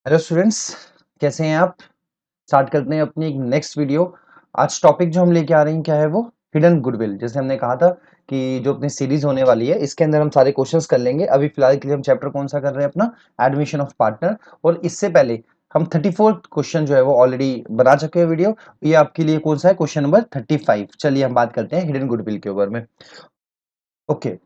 Hello students, कैसे हैं आप? स्टार्ट करते हैं अपनी एक नेक्स्ट वीडियो। आज टॉपिक जो हम लेके आ रहे हैं क्या है वो हिडन गुडविल। जैसे हमने कहा था कि जो अपनी सीरीज होने वाली है इसके अंदर हम सारे क्वेश्चंस कर लेंगे। अभी फिलहाल के लिए हम चैप्टर कौन सा कर रहे हैं अपना एडमिशन ऑफ पार्टनर। और इससे पहले हम 34th क्वेश्चन जो है वो ऑलरेडी बना चुके हैं वीडियो। ये आपके लिए कौन सा है? Question number 35। चलिए हम बात करते हैं हिडन गुडविल के ऊपर में। Okay,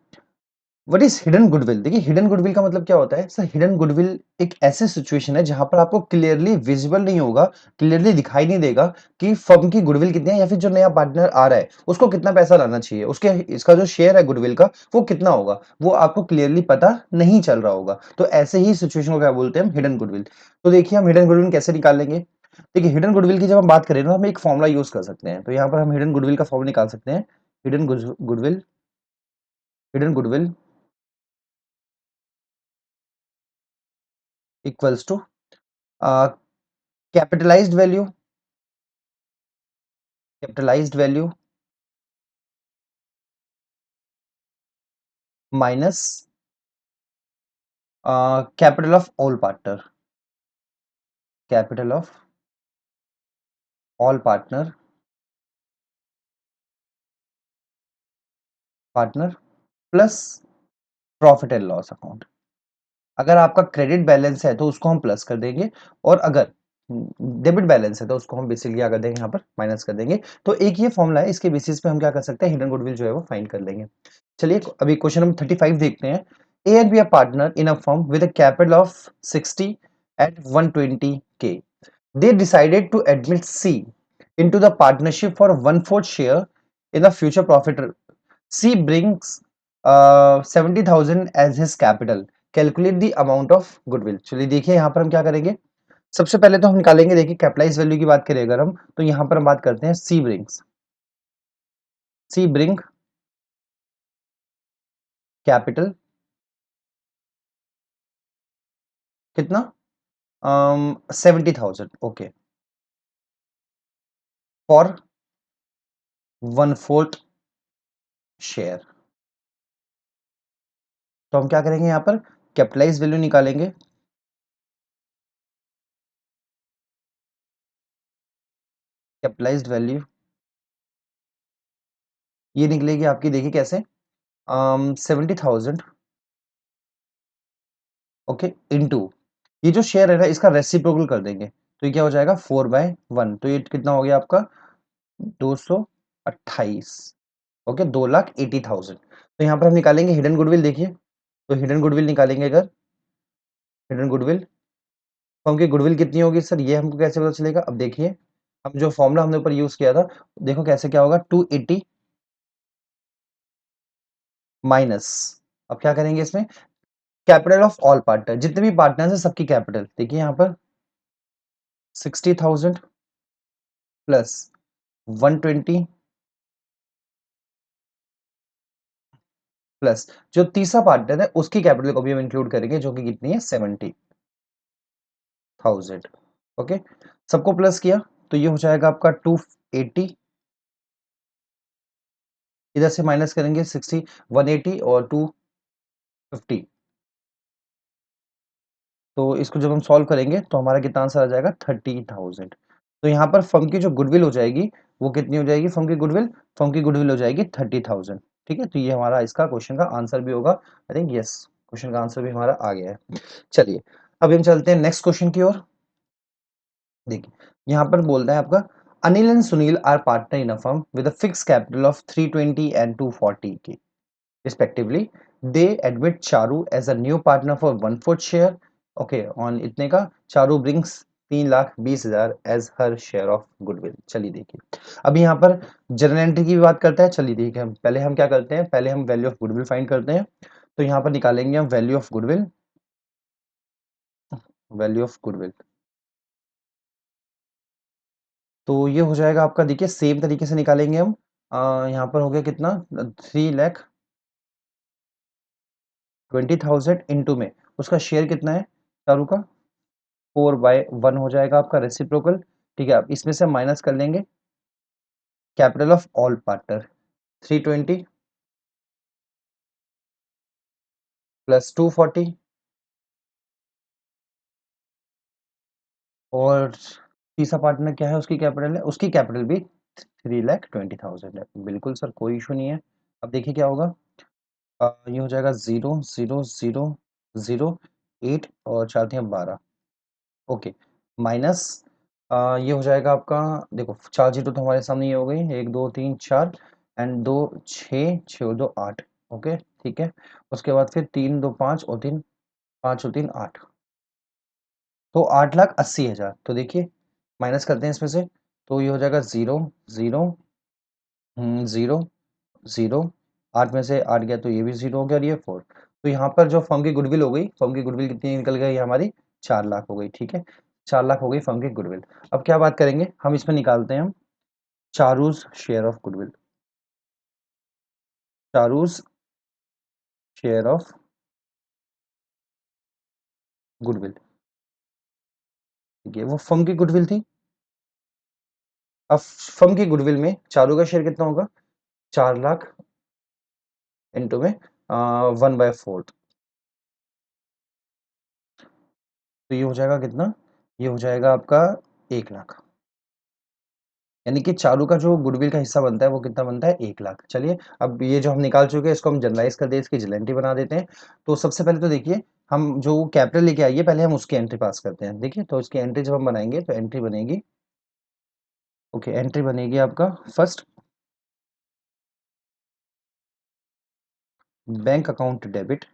what is hidden goodwill? देखिए, हिडन गुडविल का मतलब क्या होता है सर? हिडन गुडविल एक ऐसी सिचुएशन है जहां पर आपको क्लियरली विजिबल नहीं होगा, क्लियरली दिखाई नहीं देगा कि फर्म की गुडविल कितनी है या फिर जो नया पार्टनर आ रहा है उसको कितना पैसा लाना चाहिए, उसके इसका जो शेयर है गुडविल का वो कितना होगा, वो आपको क्लियरली पता नहीं चल रहा होगा। तो ऐसे ही सिचुएशन को क्या बोलते हैं हम? Hidden goodwill. तो देखिए, हम हिडन गुडविल कैसे निकाल लेंगे? देखिए, हिडन गुडविल की जब हम बात करें ना, हम एक फॉर्मूला यूज कर सकते हैं। तो यहाँ पर हम हिडन गुडविल का फॉर्मूला निकाल सकते हैं। Hidden goodwill, hidden goodwill equals to capitalised value, capitalised value minus capital of all partner, capital of all partner, partner plus profit and loss account. अगर आपका क्रेडिट बैलेंस है तो उसको हम प्लस कर देंगे, और अगर डेबिट बैलेंस है तो उसको हम बेसिकली क्या कर देंगे, यहाँ पर माइनस कर देंगे। तो एक ये फॉर्मूला है, इसके बेसिस पे हम क्या कर सकते हैं, हिडन गुडविल जो है वो फाइंड कर लेंगे। चलिए अभी क्वेश्चन नंबर 35 देखते हैं। A and B are partner in a firm with a capital of 60 at 120K. They decided to admit C into the partnership for 1/4 share in the future profit. C brings 70,000 as his capital. Calculate the amount of goodwill. चलिए देखिए, यहाँ पर हम क्या करेंगे? सबसे पहले तो हम निकालेंगे, देखिए कैपिटलाइज वैल्यू की बात करें अगर हम, तो यहाँ पर हम बात करते हैं सी ब्रिंग कैपिटल कितना? 70,000। Okay, for 1/4 share. तो हम क्या करेंगे, यहाँ पर कैपिटलाइज वैल्यू निकालेंगे। कैपिटलाइज्ड वैल्यू ये निकलेगी आपकी, देखिए कैसे, 70,000, ओके, इंटू ये जो शेयर है ना इसका रेसिप्रोकल कर देंगे। तो ये क्या हो जाएगा, 4/1। तो ये कितना हो गया आपका? 228। ओके, 2,80,000। तो यहाँ पर हम निकालेंगे हिडन गुडविल। देखिए, तो हिडन गुडविल निकालेंगे अगर, हिडन गुडविल, फर्म की गुडविल कितनी होगी सर, ये हमको कैसे पता चलेगा? अब देखिए, हम जो फॉर्मूला हमने ऊपर यूज किया था, देखो कैसे क्या होगा, 280 माइनस, अब क्या करेंगे इसमें, कैपिटल ऑफ ऑल पार्टनर, जितने भी पार्टनर्स हैं सबकी कैपिटल। देखिए यहाँ पर 60,000 प्लस 120 प्लस जो तीसरा पार्टनर है उसकी कैपिटल को भी हम इंक्लूड करेंगे, जो कि कितनी है, 70,000। ओके, सबको प्लस किया तो ये हो जाएगा आपका 280, इधर से माइनस करेंगे 60, 180 और 250। तो इसको जब हम सॉल्व करेंगे तो हमारा कितना आंसर आ जाएगा, 30,000। तो यहाँ पर फर्म की जो गुडविल हो जाएगी वो कितनी हो जाएगी, फर्म की गुडविल हो जाएगी 30,000। ठीक है, तो ये हमारा इसका क्वेश्चन का आंसर भी होगा। आई थिंक यस, क्वेश्चन का आंसर भी हमारा आ गया है। चलिए अब हम चलते हैं नेक्स्ट क्वेश्चन की ओर। देखिए, यहाँ पर बोलता है आपका, Anil and Sunil are partner in a firm with a fix capital of 320 and 240K respectively. They admit Charu as a new partner for 1/4 share. Okay, on इतने का Charu brings 3,20,000 as her share of goodwill. चलिए देखिए, अभी यहाँ पर journal entry की भी बात करते हैं। चलिए देखिए, हम पहले हम क्या करते हैं, पहले हम वैल्यू ऑफ गुडविल फाइंड करते हैं। तो यहाँ पर निकालेंगे हम value of goodwill, value of goodwill. तो ये हो जाएगा आपका, देखिए सेम तरीके से निकालेंगे हम। यहाँ पर हो गया कितना, 3,20,000 इंटू में उसका शेयर कितना है चारू का, 4/1 हो जाएगा आपका रेसिप्रोकल। ठीक है, अब इसमें से माइनस कर लेंगे capital of all partner, 320 plus 240 और तीसरा पार्टनर क्या है, उसकी कैपिटल है, उसकी कैपिटल भी 3,20,000 है। बिल्कुल सर, कोई इशू नहीं है। अब देखिए क्या होगा, ये हो जाएगा 0,0,0,0,8 और 4 तियां 12। ओके, माइनस ये हो जाएगा आपका, देखो 4 जीरो तो हमारे सामने ये हो गई, 1 2 3 4 एंड 2 6 6 और 2 8। ओके ठीक है, उसके बाद फिर 3 2 5 और 3 5 और 3 8, तो 8,80,000। तो देखिए माइनस करते हैं इसमें से, तो ये हो जाएगा 0 0 0 0, 8 में से 8 गया तो ये भी 0 हो गया और ये 4। तो यहाँ पर जो फर्म की गुडविल हो गई, फर्म की गुडविल कितनी निकल गई हमारी, 4 लाख हो गई। ठीक है, 4 लाख हो गई फर्म की गुडविल। अब क्या बात करेंगे हम, इसमें निकालते हैं हम Charu's share of goodwill, Charu's share of goodwill. ठीक है, वो फर्म की गुडविल थी। अब फर्म की गुडविल में चारू का शेयर कितना होगा, 4 लाख इंटू में 1/4, तो ये हो जाएगा कितना, ये हो जाएगा आपका 1 लाख। यानी कि चारू का जो गुडविल का हिस्सा बनता है वो कितना बनता है, 1 लाख। चलिए अब ये जो हम निकाल चुके हैं इसको हम जनरलाइज कर दें, इसकी जिलेंटी बना देते हैं। तो सबसे पहले तो देखिए, हम जो कैपिटल लेके आइए पहले हम उसकी एंट्री पास करते हैं। देखिए तो इसकी एंट्री जब हम बनाएंगे तो एंट्री बनेगी, ओके एंट्री बनेगी आपका first, bank account debit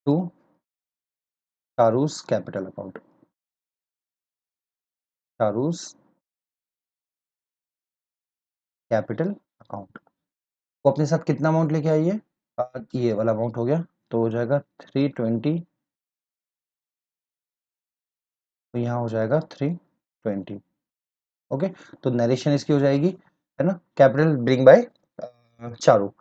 to Charu's capital account, Charu's capital account. वो अपने साथ कितना अमाउंट लेके आइए, ये वाला अमाउंट हो गया, तो हो जाएगा 320, तो यहाँ हो जाएगा 320। ओके, तो नरेशन इसकी हो जाएगी, है ना, कैपिटल ब्रिंग बाय चारू।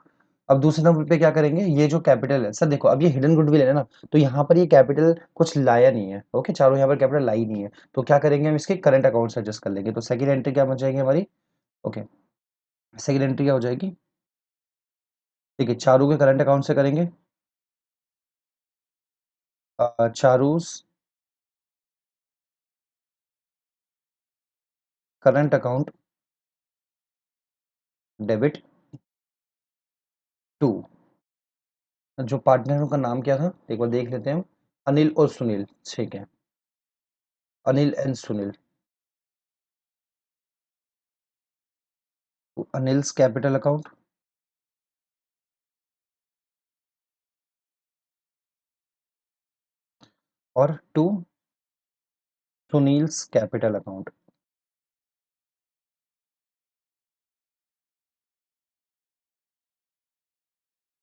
अब दूसरे नंबर पे क्या करेंगे, ये जो कैपिटल है सर देखो, अब ये हिडन गुडविल है ना, तो यहाँ पर ये कैपिटल कुछ लाया नहीं है। ओके, चारू यहाँ पर कैपिटल लाई नहीं है, तो क्या करेंगे हम, इसके करंट अकाउंट से एडजस्ट कर लेंगे। तो सेकंड एंट्री क्या बन जाएगी हमारी, ओके सेकंड एंट्री क्या हो जाएगी, ठीक है चारू के करंट अकाउंट से करेंगे, चारूस करंट अकाउंट डेबिट टू, जो पार्टनरों का नाम क्या था एक बार देख लेते हैं हम, अनिल और सुनील। ठीक है, Anil and Sunil, Anil's capital account और to Sunil's capital account.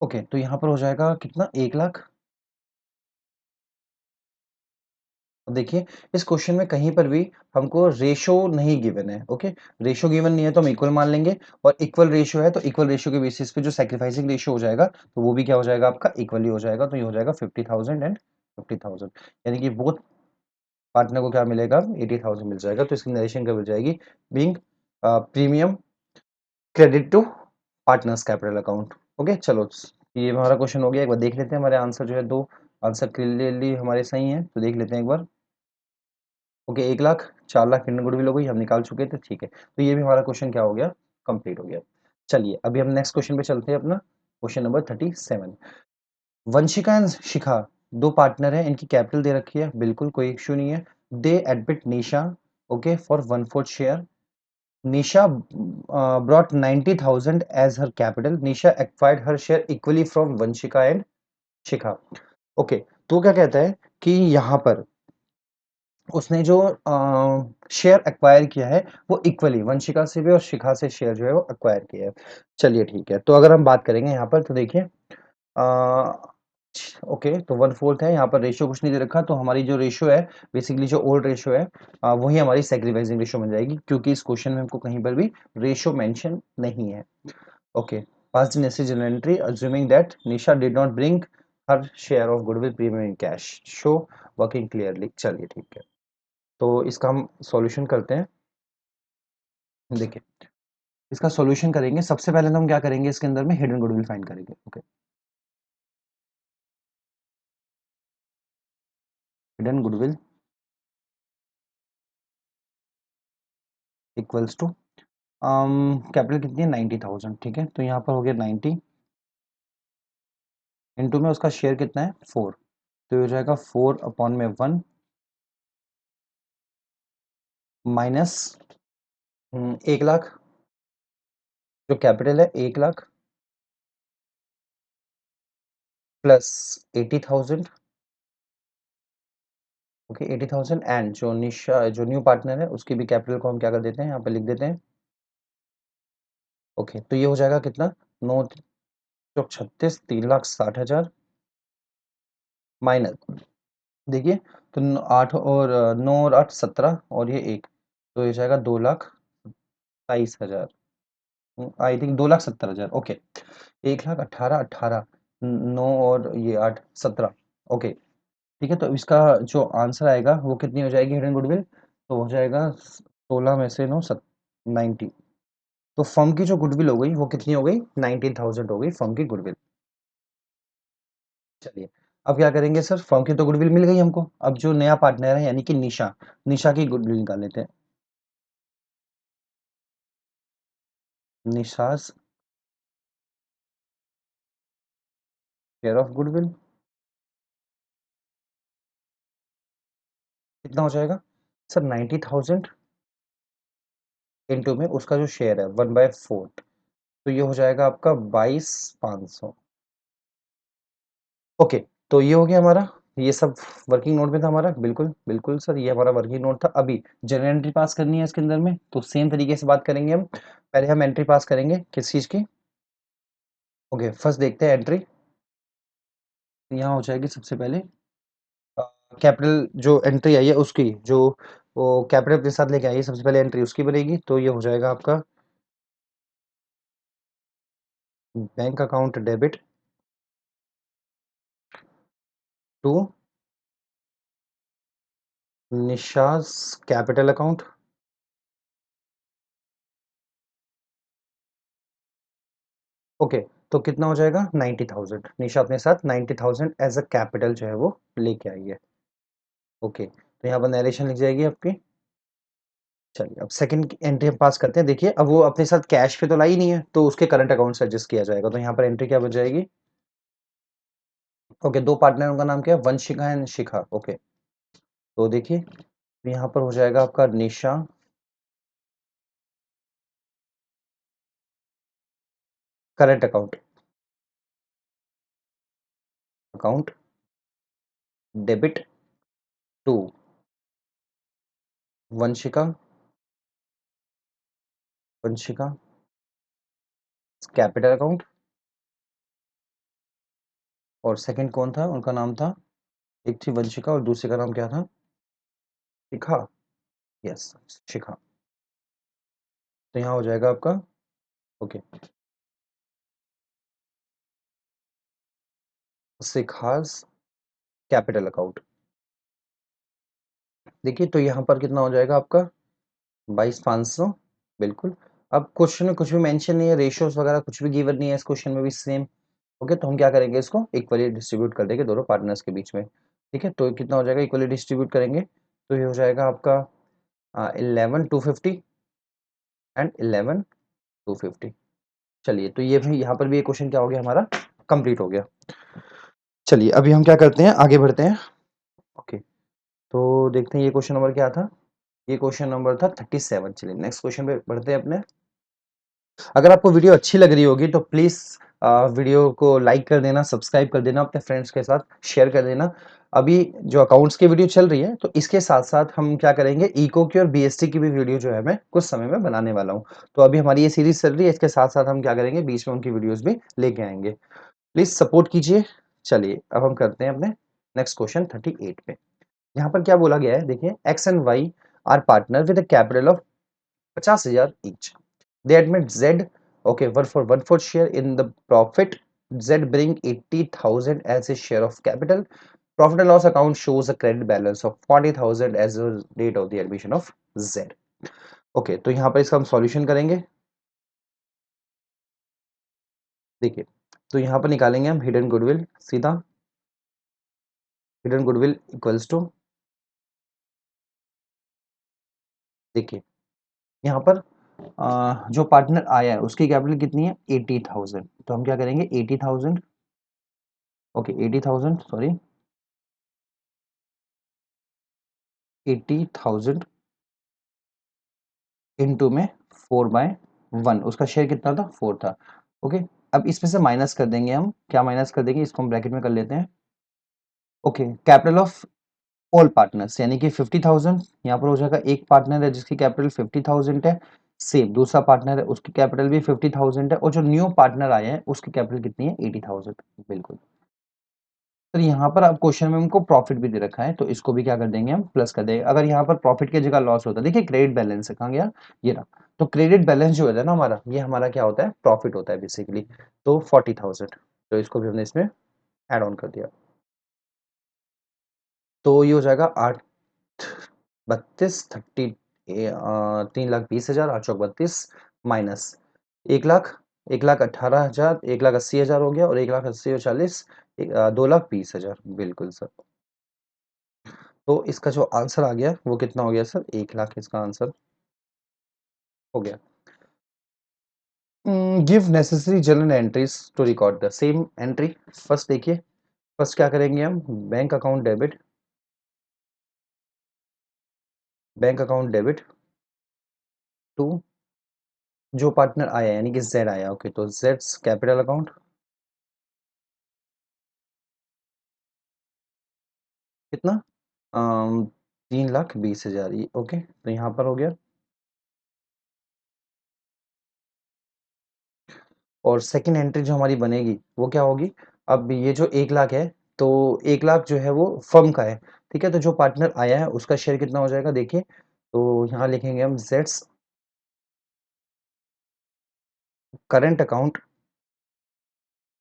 Okay, तो यहाँ पर हो जाएगा कितना, 1 लाख। अब देखिए इस क्वेश्चन में कहीं पर भी हमको रेशो नहीं गिवन है। ओके, रेशो गिवन नहीं है तो हम इक्वल मान लेंगे, और इक्वल रेशो है तो इक्वल रेशो के बेसिस पे जो सैक्रिफाइसिंग रेशो हो जाएगा तो वो भी क्या हो जाएगा आपका, इक्वली हो जाएगा। तो ये हो जाएगा 50,000 एंड 50,000, यानी कि बोथ पार्टनर को क्या मिलेगा, 80,000 मिल जाएगा। तो इसकी नरेशन क्या मिल जाएगी, being premium credit to partners capital account. Okay चलो, ये हमारा क्वेश्चन हो गया। एक बार देख लेते हैं हमारे आंसर जो है, दो आंसर क्लियरली हमारे सही हैं, तो देख लेते हैं एक बार। Okay, 1 lakh 4 lakh Indian goodwill हो गई, हम निकाल चुके थे। ठीक है, तो ये भी हमारा क्वेश्चन क्या हो गया, कंप्लीट हो गया। चलिए अभी हम नेक्स्ट क्वेश्चन पे चलते हैं, अपना क्वेश्चन नंबर 37। वंशिका एंड शिखा दो पार्टनर हैं, इनकी कैपिटल दे रखी है, बिल्कुल कोई इश्यू नहीं है। दे admit Nisha, okay for 1/4 share. Nisha brought 90,000 as her capital. Nisha acquired her share equally from Vanshika and Shikha. Okay, तो क्या कहता है कि यहाँ पर उसने जो शेयर एक्वायर किया है वो इक्वली वंशिका से भी और शिखा से शेयर जो है वो एक्वायर किया है। चलिए ठीक है, तो अगर हम बात करेंगे यहाँ पर तो देखिए, ओके तो 1/4 है, यहाँ पर रेशियो कुछ नहीं दे रखा, तो हमारी जो रेशियो है बेसिकली जो ओल्ड रेशियो है वही हमारी सैक्रिफाइसिंग रेशियो बन जाएगी, क्योंकि इस क्वेश्चन में हमको कहीं पर भी रेशियो मेंशन नहीं है। Okay, past necessary inventory assuming that Nisha did not bring her share of goodwill premium in cash, show working clearly। चलिए ठीक है, तो इसका हम सॉल्यूशन करते हैं। देखिए इसका सॉल्यूशन करेंगे, सबसे पहले तो हम क्या करेंगे, इसके अंदर में हिडन गुडविल फाइंड करेंगे। Okay, hidden goodwill equals to capital कितनी है 90,000, ठीक है। तो यहाँ पर हो गया 90 इंटू में उसका शेयर कितना है 4, तो ये हो जाएगा 4/1 माइनस 1 लाख, जो कैपिटल है 1 लाख प्लस 80,000, ओके 80,000 एंड जो निशा जो न्यू पार्टनर है उसकी भी कैपिटल को हम क्या कर देते हैं यहाँ पे लिख देते हैं, ओके। तो ये हो जाएगा कितना 9 चौक 36 3,60,000 माइनस, देखिए तो 9 और 8 17 और ये 1, तो ये जाएगा 2,27,000, आई थिंक 2,70,000, ओके। 1,18,18 9 और ये 8 17, ओके ठीक है। तो इसका जो आंसर आएगा वो कितनी हो जाएगी हिडन गुडविल, तो हो जाएगा 16 में से 9 90। तो फर्म की जो गुडविल हो गई वो कितनी हो गई 19,000 हो गई फर्म की गुडविल। चलिए अब क्या करेंगे सर, फर्म की तो गुडविल मिल गई हमको, अब जो नया पार्टनर है यानी कि निशा, निशा की गुडविल निकाल लेते हैं। निशास शेयर ऑफ गुडविल कितना हो जाएगा सर 90,000 इंटू में उसका जो शेयर है 1/4, तो ये हो जाएगा आपका 22,500, ओके। तो ये हो गया हमारा, ये सब वर्किंग नोट में था हमारा, बिल्कुल बिल्कुल सर ये हमारा वर्किंग नोट था। अभी जनरल एंट्री पास करनी है इसके अंदर में, तो सेम तरीके से बात करेंगे हम। पहले हम एंट्री पास करेंगे किस चीज़ की, ओके फर्स्ट देखते हैं एंट्री। यहाँ हो जाएगी सबसे पहले कैपिटल जो एंट्री आई है उसकी, जो वो कैपिटल के साथ लेके आई है सबसे पहले एंट्री उसकी बनेगी, तो ये हो जाएगा आपका bank account debit to Nisha's capital account, okay. तो कितना हो जाएगा 90,000, निशा अपने साथ 90,000 एज अ कैपिटल जो है वो लेके आई है, ओके। तो यहाँ पर नरेशन लिख जाएगी आपकी। चलिए अब सेकंड एंट्री हम पास करते हैं, देखिए अब वो अपने साथ कैश पे तो लाई नहीं है, तो उसके करंट अकाउंट से एडजस्ट किया जाएगा, तो यहाँ पर एंट्री क्या बन जाएगी, ओके। दो पार्टनर उनका नाम क्या है वंशिका एंड शिखा, ओके। तो देखिए यहाँ पर हो जाएगा आपका Nisha current account, account debit to Vanshika, Vanshika capital account, और सेकंड कौन था उनका नाम था, एक थी वंशिका और दूसरे का नाम क्या था शिखा, यस शिखा। तो यहाँ हो जाएगा आपका, ओके शिखास कैपिटल अकाउंट, देखिए तो यहाँ पर कितना हो जाएगा आपका 22,500, बिल्कुल। अब क्वेश्चन में कुछ भी मेंशन नहीं है, रेशियोज वगैरह कुछ भी गिवन नहीं है इस क्वेश्चन में भी सेम, ओके। तो हम क्या करेंगे इसको इक्वली डिस्ट्रीब्यूट कर देंगे दोनों पार्टनर्स के बीच में, ठीक है। तो कितना हो जाएगा इक्वली डिस्ट्रीब्यूट करेंगे, तो ये हो जाएगा आपका 11,250 एंड 11,250। चलिए तो ये भी यहाँ पर भी एक क्वेश्चन क्या हो गया हमारा कंप्लीट हो गया। चलिए अभी हम क्या करते हैं आगे बढ़ते हैं, ओके। तो देखते हैं ये क्वेश्चन नंबर क्या था, ये क्वेश्चन नंबर था 37। चलिए नेक्स्ट क्वेश्चन पे बढ़ते हैं अपने। अगर आपको वीडियो अच्छी लग रही होगी तो प्लीज़ वीडियो को लाइक कर देना, सब्सक्राइब कर देना, अपने फ्रेंड्स के साथ शेयर कर देना। अभी जो अकाउंट्स की वीडियो चल रही है तो इसके साथ-साथ हम क्या करेंगे इको की और बीएसटी की भी वीडियो जो है मैं कुछ समय में बनाने वाला हूँ। तो अभी हमारी ये सीरीज़ चल रही है, इसके साथ-साथ हम क्या करेंगे बीच में उनकी वीडियोज़ भी लेके आएँगे। प्लीज़ सपोर्ट कीजिए। चलिए अब हम करते हैं अपने नेक्स्ट क्वेश्चन 38 पे। यहाँ पर क्या बोला गया है देखिए, X and Y are partner with a capital of 50,000 each. They admit Z, okay, one for one fourth share in the profit. Z bring 80,000 as his share of capital. Profit and loss account shows a credit balance of 40,000 as the date of the admission of Z. Okay, तो यहाँ पर इसका हम solution करेंगे, देखिए तो यहाँ पर निकालेंगे हम हिडन गुडविल, सीधा हिडन गुडविल इक्वल्स टू, देखिए यहाँ पर जो पार्टनर आया है उसकी कैपिटल कितनी है 80,000, तो हम क्या करेंगे 80,000, ओके 80,000 सॉरी 80,000 इनटू में 4/1, उसका शेयर कितना था 4 था। ओके, अब इसमें से माइनस कर देंगे हम, क्या माइनस कर देंगे इसको हम ब्रैकेट में कर लेते हैं। Okay, capital of all partners यानी कि 50,000 यहाँ पर हो जाएगा। एक पार्टनर है जिसकी कैपिटल 50,000 है, सेम दूसरा पार्टनर है उसकी कैपिटल भी 50,000 है, और जो न्यू पार्टनर आया है उसकी कैपिटल कितनी है 80,000। बिल्कुल। तो यहाँ पर अब क्वेश्चन में हमको प्रॉफिट भी दे रखा है, तो इसको भी क्या कर देंगे हम प्लस कर देंगे। अगर यहाँ पर प्रॉफिट की जगह लॉस होता है, देखिए क्रेडिट बैलेंस है, कहाँ गया ये रहा, तो क्रेडिट बैलेंस जो होता है ना हमारा, ये हमारा क्या होता है प्रॉफिट होता है बेसिकली। तो 40,000, तो इसको भी हमने इसमें ऐड ऑन कर दिया, तो ये हो जाएगा 8 32 30 3,20,000 832 माइनस 1,00,000 1,18,000 1,80,000 हो गया, और 1,80 और 40 2,20,000। बिल्कुल सर। तो इसका जो आंसर आ गया वो कितना हो गया सर 1,00,000 इसका आंसर हो गया। Give necessary journal entries to record the same entry. First देखिए, फर्स्ट क्या करेंगे हम, बैंक अकाउंट डेबिट टू जो पार्टनर आया यानी कि जेड आया, ओके तो जेड्स कैपिटल अकाउंट कितना 3,20,000, ये ओके तो यहाँ पर हो गया। और सेकंड एंट्री जो हमारी बनेगी वो क्या होगी, अब ये जो 1,00,000 है, तो 1,00,000 जो है वो फर्म का है, ठीक है, तो जो पार्टनर आया है उसका शेयर कितना हो जाएगा देखिए, तो यहाँ लिखेंगे हम जेड्स current account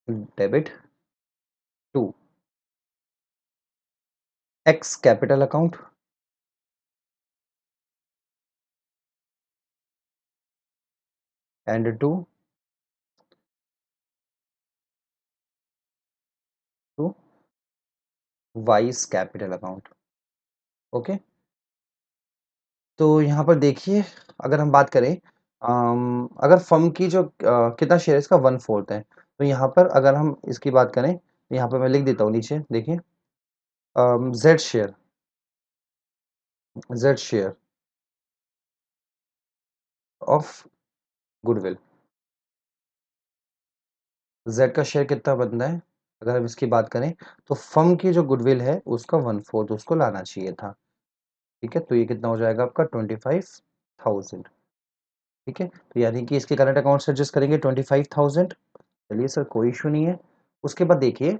debit to X capital account and to Y's capital account. Okay, तो यहाँ पर देखिए अगर हम बात करें, अगर फर्म की जो कितना शेयर है इसका 1/4 है, तो यहाँ पर अगर हम इसकी बात करें तो यहाँ पर मैं लिख देता हूँ नीचे देखिए, Z share, Z share of goodwill, Z का शेयर कितना बनता है, अगर हम इसकी बात करें तो फर्म की जो गुडविल है उसका 1/4 उसको लाना चाहिए था, ठीक है, तो ये कितना हो जाएगा आपका 25,000, ठीक है, तो यानी कि इसके करंट अकाउंट से एडजस्ट करेंगे 25,000। चलिए सर कोई इशू नहीं है। उसके बाद देखिए,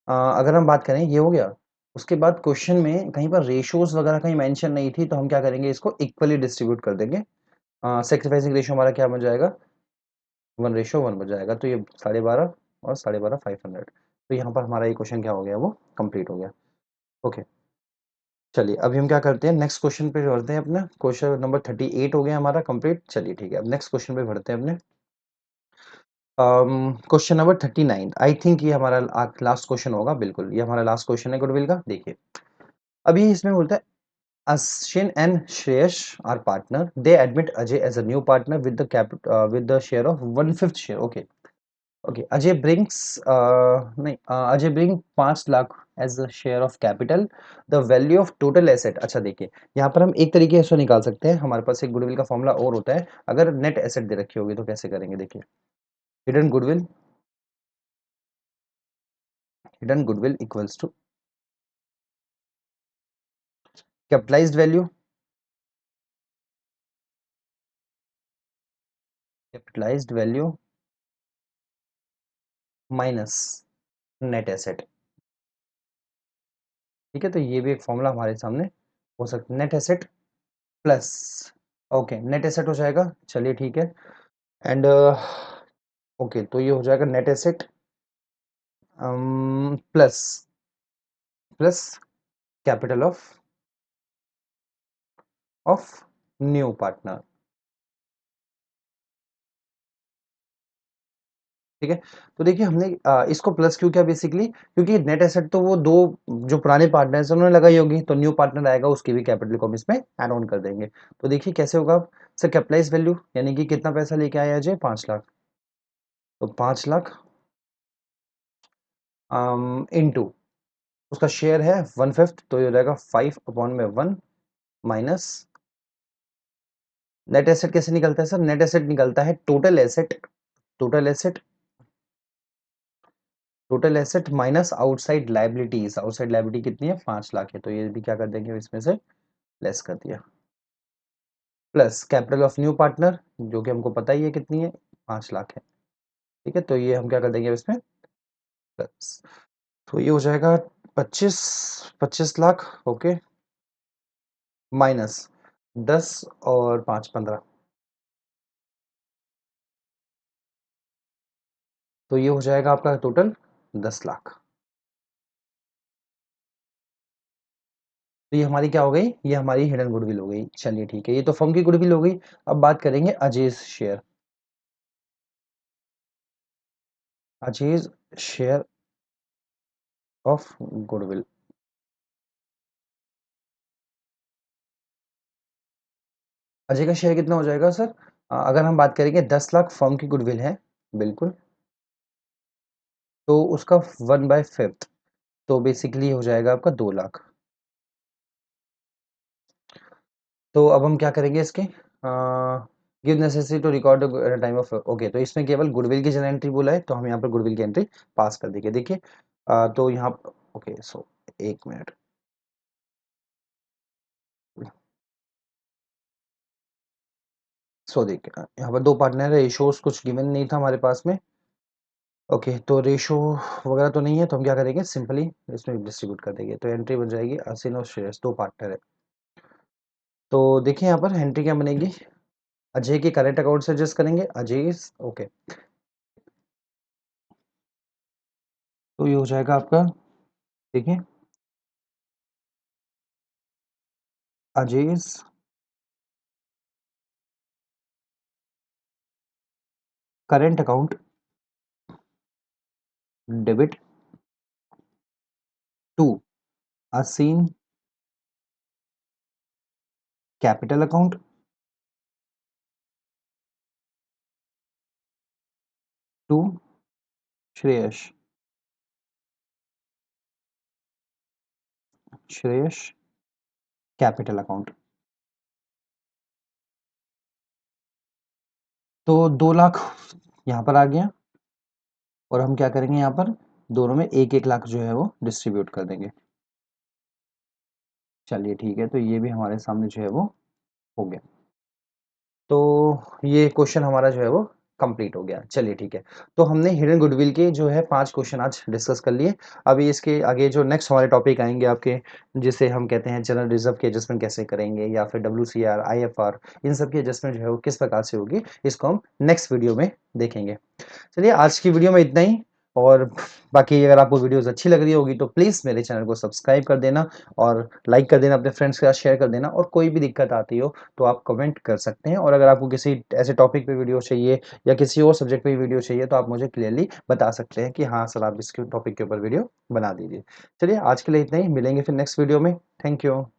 अगर हम बात करें ये हो गया, उसके बाद क्वेश्चन में कहीं पर रेशियोज वगैरह कहीं मेंशन नहीं थी, तो हम क्या करेंगे इसको इक्वली डिस्ट्रीब्यूट कर देंगे। सैक्रिफाइसिंग रेशियो हमारा क्या बन जाएगा 1:1 बन जाएगा, तो ये 12.5 और 12.5 500, तो यहाँ पर हमारा ये क्वेश्चन क्या हो गया वो कंप्लीट हो गया। ओके, चलिए अभी हम क्या करते हैं नेक्स्ट क्वेश्चन पे बढ़ते हैं, अपना क्वेश्चन नंबर 38 हो गया हमारा कंप्लीट। चलिए ठीक है, अब नेक्स्ट क्वेश्चन पे बढ़ते हैं अपने। क्वेश्चन नंबर 39, आई थिंक ये हमारा लास्ट क्वेश्चन होगा, बिल्कुल ये हमारा लास्ट क्वेश्चन है गुडविल का। देखिए अभी इसमें बोलता है Ashwin and Shreyash are partner. They admit Ajay as a new partner with with the share of 1/5 share. Okay, okay. Ajay brings नहीं Ajay bring 5 lakh as a share of capital. The value of total asset. अच्छा देखिए यहाँ पर हम एक तरीके से निकाल सकते हैं, हमारे पास एक गुडविल का फॉर्मूला और होता है, अगर नेट एसेट दे रखी होगी तो कैसे करेंगे देखिए, hidden goodwill, hidden goodwill equals to capitalised value, capitalised value minus net asset, ठीक है, तो ये भी एक फॉर्मूला हमारे सामने हो सकता है, net asset plus, okay net asset हो जाएगा, चलिए ठीक है, एंड ओके तो ये हो जाएगा net asset plus plus capital of new partner, ठीक है, तो देखिए हमने इसको प्लस क्यों किया बेसिकली, क्योंकि नेट एसेट तो वो दो जो पुराने पार्टनर्स उन्होंने लगाई होगी, तो न्यू पार्टनर आएगा उसकी भी कैपिटल को हम इसमें ऐड ऑन कर देंगे, तो देखिए कैसे होगा, सर कैपिटलाइज वैल्यू यानी कि कितना पैसा लेके आया अजय? 5 लाख। तो 5 लाख इनटू उसका शेयर है 1/5, तो ये हो जाएगा 5/1 माइनस नेट एसेट। कैसे निकलता है सर? नेट एसेट निकलता है total asset, total asset, total asset minus outside liabilities. Outside liability कितनी है? 5 लाख है, तो ये भी क्या कर देंगे इसमें से लेस कर दिया, plus capital of new partner जो कि हमको पता ही है कितनी है, 5 लाख है। ठीक है, तो ये हम क्या कर देंगे इसमें प्लस, तो ये हो जाएगा 25 लाख। ओके, माइनस 10 और 5 15, तो ये हो जाएगा आपका टोटल 10 लाख। तो ये हमारी क्या हो गई? ये हमारी हिडन गुडविल हो गई। चलिए ठीक है, ये तो फर्म की गुडविल हो गई। अब बात करेंगे Ajay share. Ajay share of goodwill. Ajay का शेयर कितना हो जाएगा सर? अगर हम बात करेंगे 10 लाख फर्म की गुडविल है, बिल्कुल, तो उसका 1/5, तो बेसिकली हो जाएगा आपका 2 लाख। तो अब हम क्या करेंगे इसके, give necessary to record time of, okay, तो इसमें केवल गुडविल की जनरल एंट्री बोला है, तो हम यहाँ पर गुडविल की एंट्री पास कर देंगे। देखिए तो यहाँ, ओके, सो 1 मिनट, सो देखिए यहाँ पर 2 पार्टनर है, रेशोज कुछ गिवन नहीं था हमारे पास में। ओके, तो रेशो वगैरह तो नहीं है, तो हम क्या करेंगे सिंपली इसमें डिस्ट्रीब्यूट कर देंगे, तो एंट्री बन जाएगी असिन और श्रेयस, 2 पार्टनर है। तो देखिए यहाँ पर एंट्री क्या बनेगी, अजय के करेंट अकाउंट से एडजस्ट करेंगे अजय, ओके, तो ये हो जाएगा आपका, देखिए Ajay current account debit to Asin capital account to Shreyas, Shreyas capital account. तो 2 लाख यहाँ पर आ गया, और हम क्या करेंगे यहाँ पर दोनों में 1-1 लाख जो है वो डिस्ट्रीब्यूट कर देंगे। चलिए ठीक है, तो ये भी हमारे सामने जो है वो हो गया। तो ये क्वेश्चन हमारा जो है वो कंप्लीट हो गया। चलिए ठीक है, तो हमने हिडन गुडविल के जो है 5 क्वेश्चन आज डिस्कस कर लिए। अभी इसके आगे जो नेक्स्ट हमारे टॉपिक आएंगे आपके, जिसे हम कहते हैं जनरल रिजर्व की एडजस्टमेंट कैसे करेंगे, या फिर WCR IFR, इन सब की एडजस्टमेंट जो है वो किस प्रकार से होगी, इसको हम नेक्स्ट वीडियो में देखेंगे। चलिए आज की वीडियो में इतना ही, और बाकी अगर आपको वीडियोस अच्छी लग रही होगी तो प्लीज़ मेरे चैनल को सब्सक्राइब कर देना, और लाइक कर देना, अपने फ्रेंड्स के साथ शेयर कर देना, और कोई भी दिक्कत आती हो तो आप कमेंट कर सकते हैं। और अगर आपको किसी ऐसे टॉपिक पे वीडियो चाहिए या किसी और सब्जेक्ट पे वीडियो चाहिए तो आप मुझे क्लियरली बता सकते हैं कि हाँ सर आप इसके टॉपिक के ऊपर वीडियो बना दीजिए। चलिए आज के लिए इतना ही, मिलेंगे फिर नेक्स्ट वीडियो में। Thank you.